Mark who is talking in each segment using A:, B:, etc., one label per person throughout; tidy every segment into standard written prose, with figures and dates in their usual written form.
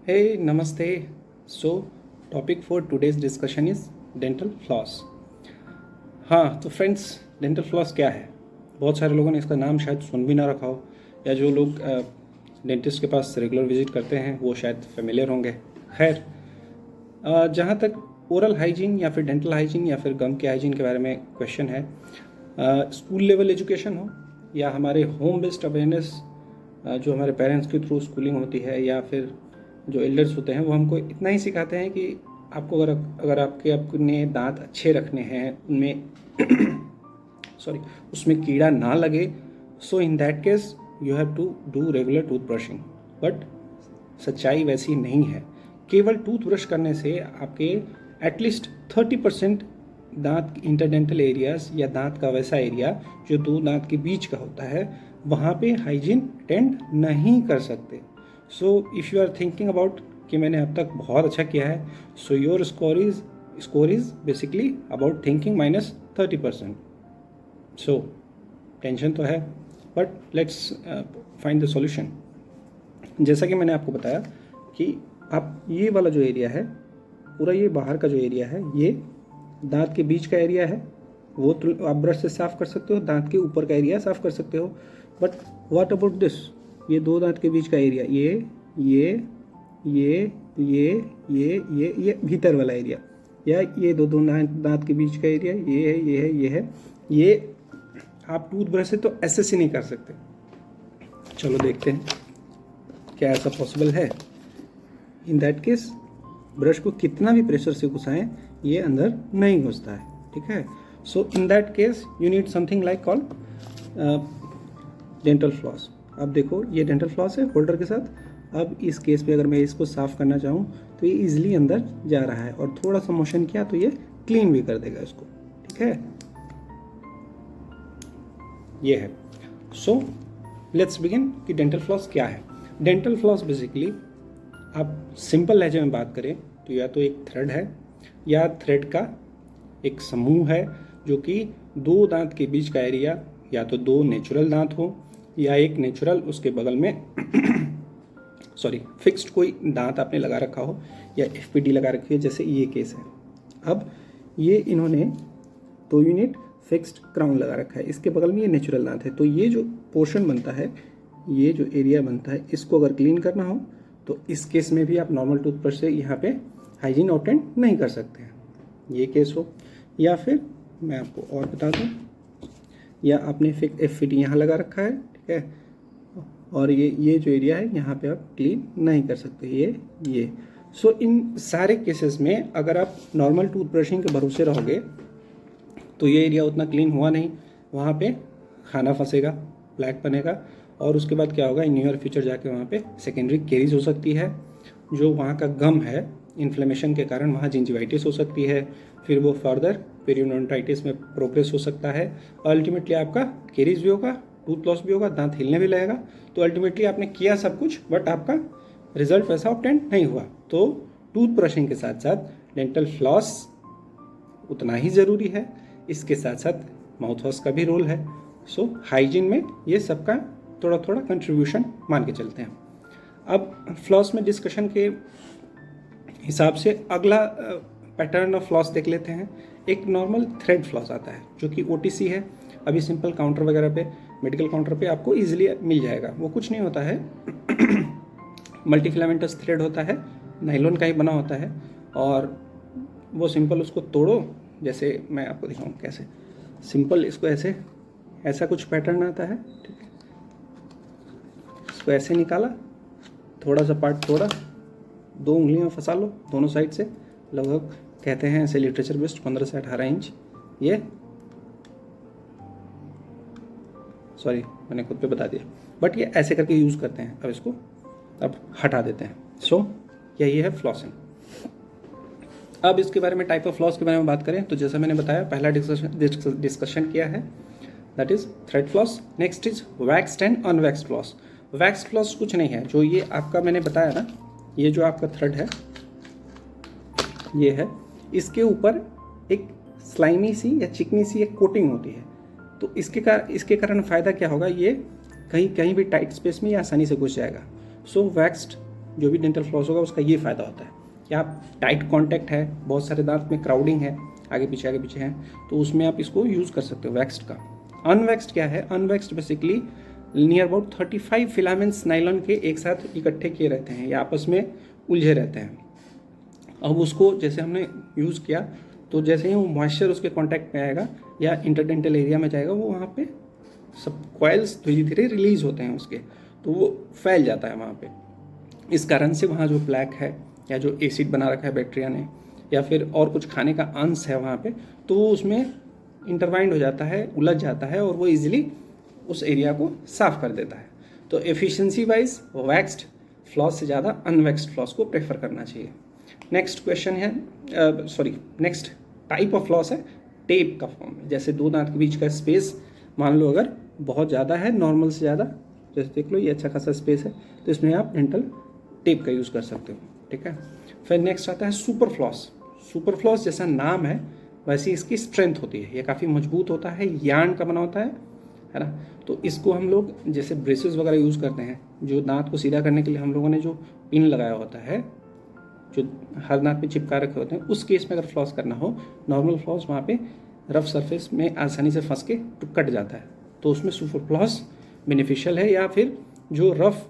A: Hey, namaste. So, topic for today's discussion is dental floss. हाँ तो friends, dental floss क्या है? बहुत सारे लोगों ने इसका नाम शायद सुन भी ना रखा हो, या जो लोग डेंटिस्ट के पास रेगुलर विजिट करते हैं वो शायद फेमिलियर होंगे। खैर, जहाँ तक ओरल हाइजीन या फिर डेंटल हाइजीन या फिर गम के हाइजीन के बारे में क्वेश्चन है, स्कूल लेवल एजुकेशन हो या हमारे होम बेस्ड अवेयरनेस जो हमारे पेरेंट्स के थ्रू स्कूलिंग होती है, या फिर जो एल्डर्स होते हैं वो हमको इतना ही सिखाते हैं कि आपको अगर आपके अपने दांत अच्छे रखने हैं, उनमें सॉरी उसमें कीड़ा ना लगे, so in that case you have to do regular tooth brushing. But सच्चाई वैसी नहीं है। केवल टूथ ब्रश करने से आपके एटलीस्ट 30% दांत इंटरडेंटल एरियाज या दांत का वैसा एरिया जो दो दांत के बीच का होता है, वहाँ पे हाइजीन अटेंड नहीं कर सकते। So if you are thinking about कि मैंने अब तक बहुत अच्छा किया है, so your score is basically about thinking -30%। So tension तो है, but let's find the solution. जैसा कि मैंने आपको बताया कि आप ये वाला जो एरिया है, पूरा ये बाहर का जो एरिया है, ये दांत के बीच का एरिया है, वो तो आप ब्रश से साफ़ कर सकते हो। दांत के ऊपर का एरिया साफ़ कर सकते हो। बट व्हाट अबाउट दिस, ये दो दांत के बीच का एरिया, ये भीतर वाला एरिया, या ये दो दांत के बीच का एरिया, ये आप टूथ ब्रश से तो ऐसे से नहीं कर सकते। चलो देखते हैं क्या ऐसा पॉसिबल है। इन दैट केस ब्रश को कितना भी प्रेशर से घुसाएं, ये अंदर नहीं घुसता है। ठीक है। So in that case you need something like call dental floss. अब देखो, ये डेंटल फ्लॉस है होल्डर के साथ। अब इस केस पे अगर मैं इसको साफ़ करना चाहूँ तो ये इजीली अंदर जा रहा है, और थोड़ा सा मोशन किया तो ये क्लीन भी कर देगा इसको। ठीक है, ये है। सो लेट्स बिगिन कि डेंटल फ्लॉस क्या है। डेंटल फ्लॉस बेसिकली, आप सिंपल लहजे में बात करें तो या तो एक थ्रेड है या थ्रेड का एक समूह है, जो कि दो दांत के बीच का एरिया, या तो दो नेचुरल दांत हो या एक नेचुरल उसके बगल में सॉरी फिक्स्ड कोई दांत आपने लगा रखा हो या एफपीडी लगा रखी है, जैसे ये केस है। अब ये इन्होंने 2 यूनिट फिक्स्ड क्राउन लगा रखा है, इसके बगल में ये नेचुरल दांत है। तो ये जो पोर्शन बनता है, ये जो एरिया बनता है, इसको अगर क्लीन करना हो तो इस केस में भी आप नॉर्मल टूथब्रश से यहाँ पे हाइजीन अटेंड नहीं कर सकते हैं। ये केस हो, या फिर मैं आपको और बता दूँ, या आपने एफपीडी यहाँ लगा रखा है, ठीक है, और ये जो एरिया है यहाँ पे आप क्लीन नहीं कर सकते, ये सो इन सारे केसेस में अगर आप नॉर्मल टूथब्रशिंग के भरोसे रहोगे तो ये एरिया उतना क्लीन हुआ नहीं, वहाँ पे खाना फंसेगा, ब्लैक बनेगा, और उसके बाद क्या होगा, इन नियर फ्यूचर जाके वहाँ पे सेकेंडरी केरीज हो सकती है। जो वहाँ का गम है, इन्फ्लेमेशन के कारण वहाँ जिंजिवाइटिस हो सकती है, फिर वो फर्दर पेरियोडोंटाइटिस में प्रोग्रेस हो सकता है, और अल्टीमेटली आपका केरीज भी होगा, टूथ लॉस भी होगा, दांत हिलने भी लगेगा। तो अल्टीमेटली आपने किया सब कुछ, बट आपका रिजल्ट वैसा ऑब्टेन नहीं हुआ। तो टूथ ब्रशिंग के साथ साथ डेंटल फ्लॉस उतना ही ज़रूरी है, इसके साथ साथ माउथ वॉश का भी रोल है। सो हाइजीन में ये सबका थोड़ा थोड़ा कंट्रीब्यूशन मान के चलते हैं। अब फ्लॉस में डिस्कशन के हिसाब से अगला पैटर्न ऑफ फ्लॉस देख लेते हैं। एक नॉर्मल थ्रेड फ्लॉस आता है जो कि ओटीसी है। अभी सिंपल काउंटर वगैरह पे, मेडिकल काउंटर पे आपको इजीली मिल जाएगा। वो कुछ नहीं होता है, मल्टीफिलामेंटस थ्रेड होता है, नाइलॉन का ही बना होता है, और वो सिंपल उसको तोड़ो, जैसे मैं आपको दिखाऊँ कैसे। सिंपल इसको ऐसा कुछ पैटर्न आता है, ठीक है। इसको ऐसे निकाला, थोड़ा सा पार्ट तोड़ा, 2 उंगलियों में फंसा लो दोनों साइड से, लगभग कहते हैं ऐसे लिटरेचर बेस्ड 15 से 18 इंच। ये सॉरी मैंने खुद पे बता दिया, बट ये ऐसे करके यूज़ करते हैं। अब इसको अब हटा देते हैं। सो यही है फ्लॉसिंग। अब इसके बारे में, टाइप ऑफ फ्लॉस के बारे में बात करें तो जैसा मैंने बताया, पहला डिस्कशन किया है, that is thread floss. Next is waxed and unwaxed floss. Wax floss कुछ नहीं है, जो ये आपका मैंने बताया ना, ये जो आपका थ्रेड है, ये है, इसके ऊपर एक स्लाइमी सी या चिकनी सी एक कोटिंग होती है। तो इसके कारण फ़ायदा क्या होगा, ये कहीं भी टाइट स्पेस में ये आसानी से घुस जाएगा। सो वैक्स्ड जो भी डेंटल फ्लॉस होगा उसका ये फ़ायदा होता है कि आप टाइट कॉन्टैक्ट है, बहुत सारे दांत में क्राउडिंग है, आगे पीछे हैं, तो उसमें आप इसको यूज़ कर सकते हो वैक्स्ड का। अनवैक्स्ड क्या है? Unwaxed basically near about 35 filaments nylon के एक साथ इकट्ठे किए रहते हैं या आपस में उलझे रहते हैं। अब उसको जैसे हमने यूज़ किया तो जैसे ही वो मॉइस्चर उसके कांटेक्ट में आएगा या इंटरडेंटल एरिया में जाएगा, वो वहाँ पे सब कॉइल्स धीरे धीरे रिलीज होते हैं उसके, तो वो फैल जाता है वहाँ पे। इस कारण से वहाँ जो प्लैक है या जो एसिड बना रखा है बैक्टीरिया ने या फिर और कुछ खाने का अंश है वहाँ पे, तो वो उसमें इंटरवाइंड हो जाता है, उलझ जाता है और वो इजीली उस एरिया को साफ कर देता है। तो एफिशिएंसी वाइज वैक्स्ड फ्लॉस से ज़्यादा अनवैक्स्ड फ्लॉस को प्रेफर करना चाहिए। नेक्स्ट क्वेश्चन है, नेक्स्ट टाइप ऑफ फ्लॉस है टेप का फॉर्म में। जैसे दो दांत के बीच का स्पेस मान लो अगर बहुत ज़्यादा है, नॉर्मल से ज़्यादा, जैसे देख लो ये अच्छा खासा स्पेस है, तो इसमें आप डेंटल टेप का यूज़ कर सकते हो, ठीक है। फिर नेक्स्ट आता है सुपर फ्लॉस। सुपर फ्लॉस जैसा नाम है वैसी इसकी स्ट्रेंथ होती है, ये काफ़ी मजबूत होता है, यार्न का बना होता है ना। तो इसको हम लोग जैसे ब्रेसेस वगैरह यूज़ करते हैं, जो दांत को सीधा करने के लिए हम लोगों ने जो पिन लगाया होता है, जो हर दांत पे चिपका रखे होते हैं, उस केस में अगर फ्लॉस करना हो, नॉर्मल फ्लॉस वहाँ पे रफ सरफेस में आसानी से फंस के कट जाता है, तो उसमें सुपर फ्लॉस बेनिफिशियल है। या फिर जो रफ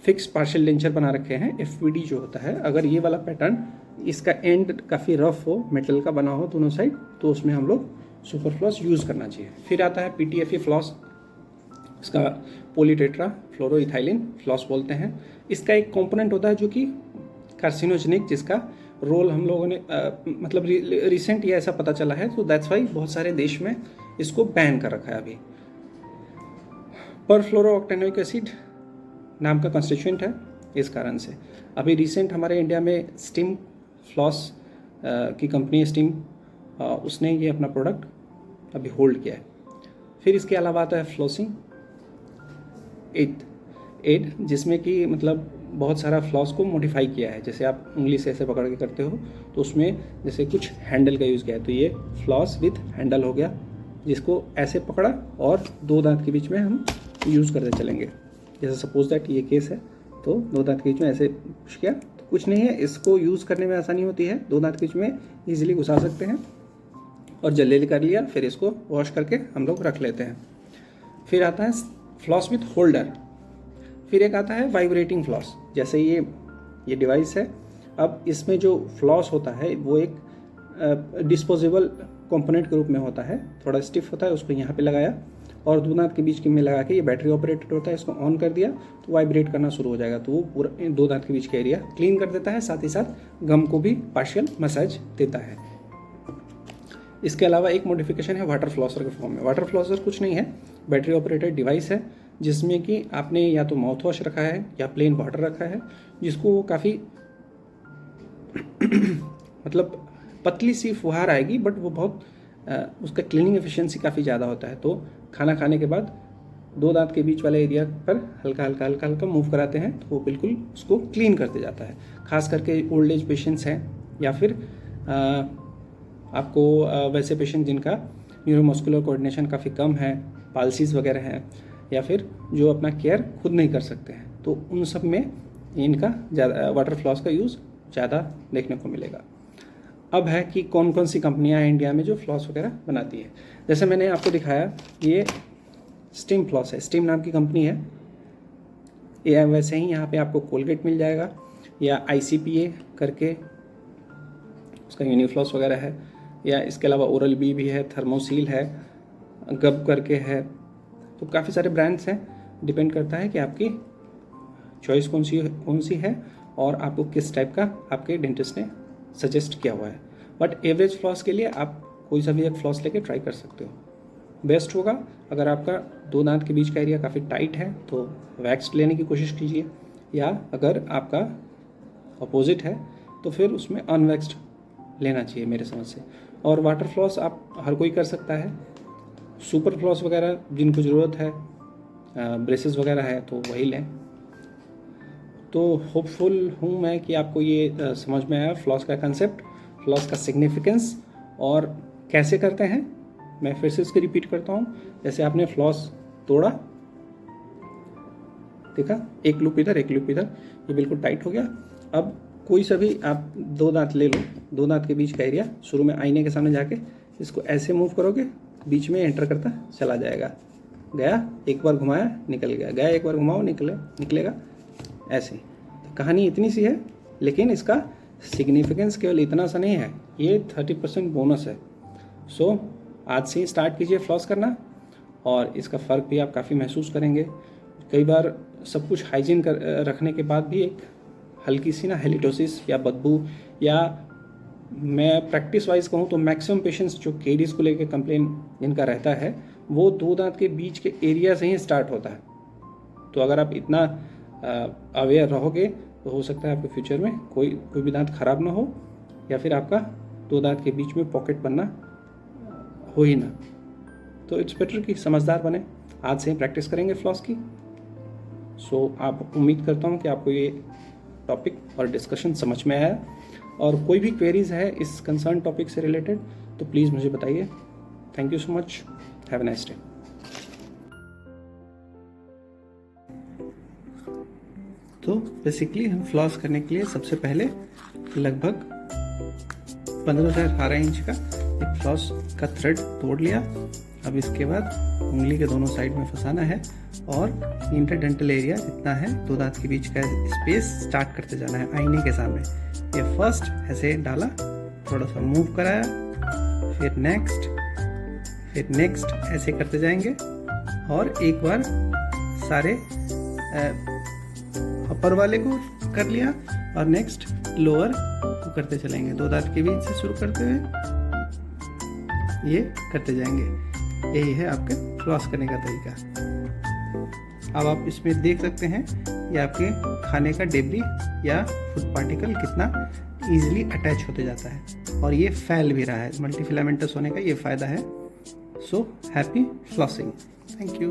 A: फिक्स पार्शियल डेंचर बना रखे हैं, एफपीडी जो होता है, अगर ये वाला पैटर्न इसका एंड काफ़ी रफ हो, मेटल का बना हो दोनों साइड, तो उसमें हम लोग सुपर फ्लॉस यूज़ करना चाहिए। फिर आता है पीटीएफई फ्लॉस, इसका पॉलीटेट्रा फ्लोरोइथाइलिन फ्लॉस बोलते हैं। इसका एक कंपोनेंट होता है जो कि कार्सिनोजेनिक, जिसका रोल हम लोगों ने मतलब रिसेंट ये ऐसा पता चला है, तो दैट्स वाई बहुत सारे देश में इसको बैन कर रखा है अभी। परफ्लोरोऑक्टेनोइक एसिड नाम का कंस्टिट्यूएंट है, इस कारण से अभी रिसेंट हमारे इंडिया में स्टीम फ्लॉस की कंपनी स्टीम, उसने ये अपना प्रोडक्ट अभी होल्ड किया है। फिर इसके अलावा आता है फ्लॉसिंग एड, जिसमें कि मतलब बहुत सारा फ्लॉस को मॉडिफाई किया है। जैसे आप उंगली से ऐसे पकड़ के करते हो, तो उसमें जैसे कुछ हैंडल का यूज़ किया है, तो ये फ्लॉस विथ हैंडल हो गया, जिसको ऐसे पकड़ा और दो दांत के बीच में हम यूज़ करते चलेंगे। जैसे सपोज दैट ये केस है, तो दो दांत के बीच में ऐसे पुश किया, तो कुछ नहीं है, इसको यूज़ करने में आसानी होती है, दो दांत के बीच में ईजिली घुसा सकते हैं और जल्दी कर लिया, फिर इसको वॉश करके हम लोग रख लेते हैं। फिर आता है फ्लॉस विथ होल्डर। फिर एक आता है वाइब्रेटिंग फ्लॉस। जैसे ये डिवाइस है, अब इसमें जो फ्लॉस होता है वो एक डिस्पोजेबल कंपोनेंट के रूप में होता है, थोड़ा स्टिफ होता है, उसको यहाँ पे लगाया और दो दांत के बीच की में लगा के, ये बैटरी ऑपरेटेड होता है, इसको ऑन कर दिया तो वाइब्रेट करना शुरू हो जाएगा, तो वो पूरा दो दांत के बीच का एरिया क्लीन कर देता है, साथ ही साथ गम को भी पार्शियल मसाज देता है। इसके अलावा एक मॉडिफिकेशन है वाटर फ्लॉसर के फॉर्म में। वाटर फ्लॉसर कुछ नहीं है, बैटरी ऑपरेटेड डिवाइस है, जिसमें कि आपने या तो माउथ वॉश रखा है या प्लेन वाटर रखा है, जिसको काफ़ी मतलब पतली सी फुहार आएगी, बट वो बहुत उसका क्लीनिंग एफिशिएंसी काफ़ी ज़्यादा होता है। तो खाना खाने के बाद दो दांत के बीच वाले एरिया पर हल्का हल्का मूव कराते हैं, तो वो बिल्कुल उसको क्लीन करते जाता है। खास करके ओल्ड एज पेशेंट्स हैं या फिर आपको वैसे पेशेंट जिनका न्यूरोमस्कुलर कोऑर्डिनेशन काफ़ी कम है, पाल्सीज वगैरह हैं, या फिर जो अपना केयर खुद नहीं कर सकते हैं, तो उन सब में इनका ज़्यादा वाटर फ्लॉस का यूज़ ज़्यादा देखने को मिलेगा। अब है कि कौन कौन सी कंपनियां हैं इंडिया में जो फ्लॉस वगैरह बनाती है। जैसे मैंने आपको दिखाया, ये स्टीम फ्लॉस है, स्टीम नाम की कंपनी है। ये वैसे ही यहाँ पे आपको कोलगेट मिल जाएगा, या ICPA करके उसका यूनिफ्लॉस वगैरह है, या इसके अलावा ओरल बी भी है, थर्मोसील है, गब करके है। तो काफ़ी सारे ब्रांड्स हैं, डिपेंड करता है कि आपकी चॉइस कौन सी है और आपको किस टाइप का आपके डेंटिस्ट ने सजेस्ट किया हुआ है। बट एवरेज फ्लॉस के लिए आप कोई सा भी एक फ्लॉस लेके ट्राई कर सकते हो। बेस्ट होगा अगर आपका दो दांत के बीच का एरिया काफ़ी टाइट है तो वैक्स्ड लेने की कोशिश कीजिए, या अगर आपका अपोजिट है तो फिर उसमें अनवैक्स्ड लेना चाहिए मेरे समझ से। और वाटर फ्लॉस आप हर कोई कर सकता है। सुपर फ्लॉस वगैरह जिनको ज़रूरत है, ब्रेसेस वगैरह है, तो वही लें। तो होपफुल हूँ मैं कि आपको ये समझ में आया फ्लॉस का कंसेप्ट, फ्लॉस का सिग्निफिकेंस और कैसे करते हैं। मैं फिर से इसको रिपीट करता हूँ। जैसे आपने फ्लॉस तोड़ा, देखा, एक लूप इधर एक लूप इधर, ये बिल्कुल टाइट हो गया। अब कोई सा भी आप 2 दांत ले लो, 2 दांत के बीच का एरिया शुरू में आईने के सामने जाके इसको ऐसे मूव करोगे, बीच में एंटर करता चला जाएगा। गया, एक बार घुमाया निकल गया, गया एक बार घुमाओ निकलेगा ऐसे। तो कहानी इतनी सी है, लेकिन इसका सिग्निफिकेंस केवल इतना सा नहीं है, ये 30% बोनस है। सो आज से ही स्टार्ट कीजिए फ्लॉस करना, और इसका फ़र्क भी आप काफ़ी महसूस करेंगे। कई बार सब कुछ हाइजीन रखने के बाद भी एक हल्की सी ना हेलिटोसिस या बदबू, या मैं प्रैक्टिस वाइज कहूँ तो मैक्सिमम पेशेंट्स जो केडीज़ को लेकर कंप्लेन जिनका रहता है, वो 2 दांत के बीच के एरिया से ही स्टार्ट होता है। तो अगर आप इतना अवेयर रहोगे तो हो सकता है आपके फ्यूचर में कोई भी दांत खराब ना हो, या फिर आपका 2 दांत के बीच में पॉकेट बनना हो ही ना। तो इट्स बेटर कि समझदार बने, आज से ही प्रैक्टिस करेंगे फ्लॉस की। सो आप उम्मीद करता हूँ कि आपको ये टॉपिक और डिस्कशन समझ में आया, और कोई भी क्वेरीज है इस कंसर्न टॉपिक से रिलेटेड तो प्लीज़ मुझे बताइए। Thank you so much, have a nice day. तो बेसिकली हम फ्लॉस करने के लिए सबसे पहले लगभग 15 से 18 इंच का एक फ्लॉस का थ्रेड तोड़ लिया। अब इसके बाद उंगली के दोनों साइड में फंसाना है, और इंटरडेंटल एरिया जितना है 2 दांत के बीच का स्पेस स्टार्ट करते जाना है आईने के सामने। ये फर्स्ट ऐसे डाला, थोड़ा सा मूव कराया, फिर नेक्स्ट ऐसे करते जाएंगे, और एक बार सारे अपर वाले को कर लिया, और नेक्स्ट लोअर को करते चलेंगे। 2 दांत के बीच से शुरू करते हुए ये करते जाएंगे। यही है आपके फ्लॉस करने का तरीका। अब आप इसमें देख सकते हैं ये आपके खाने का डेब्री या फूड पार्टिकल कितना इजीली अटैच होते जाता है, और ये फैल भी रहा है। मल्टीफिलामेंटस होने का ये फ़ायदा है। So happy flossing, thank you.